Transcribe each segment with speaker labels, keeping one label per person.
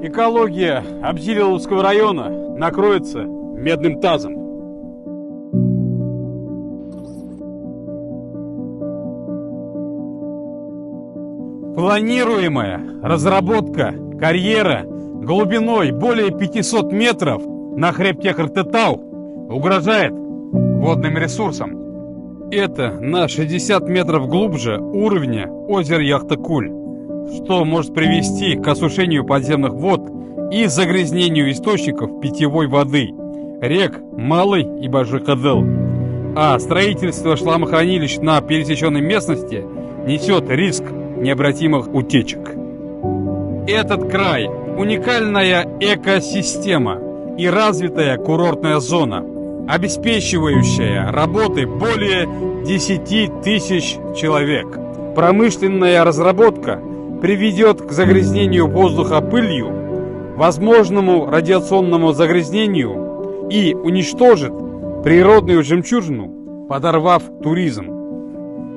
Speaker 1: Экология Абзилиловского района накроется медным тазом. Планируемая разработка карьера глубиной более 500 метров на хребте Хртетау угрожает водным ресурсам. Это на 60 метров глубже уровня озера Яхтыкуль, что может привести к осушению подземных вод и загрязнению источников питьевой воды, рек Малый и Большой Кадел. А строительство шламохранилищ на пересеченной местности несет риск необратимых утечек. Этот край – уникальная экосистема и развитая курортная зона, обеспечивающая работой более 10 тысяч человек. Промышленная разработка приведет к загрязнению воздуха пылью, возможному радиационному загрязнению и уничтожит природную жемчужину, подорвав туризм.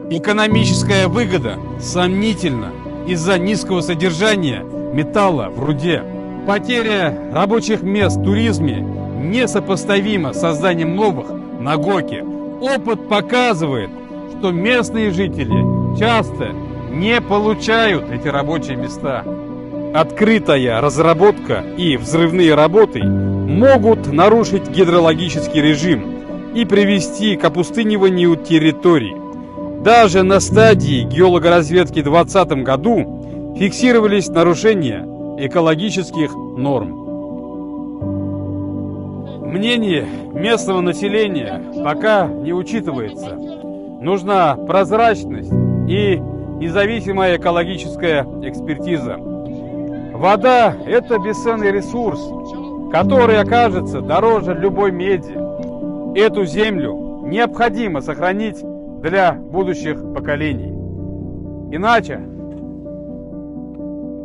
Speaker 1: Экономическая выгода сомнительна из-за низкого содержания металла в руде. Потеря рабочих мест в туризме несопоставима с созданием новых на ГОКе. Опыт показывает, что местные жители часто не получают эти рабочие места. Открытая разработка и взрывные работы могут нарушить гидрологический режим и привести к опустыниванию территорий. Даже на стадии геологоразведки в 2020 году фиксировались нарушения экологических норм. Мнение местного населения пока не учитывается. Нужна прозрачность и независимая экологическая экспертиза. Вода – это бесценный ресурс, который окажется дороже любой меди. Эту землю необходимо сохранить для будущих поколений. Иначе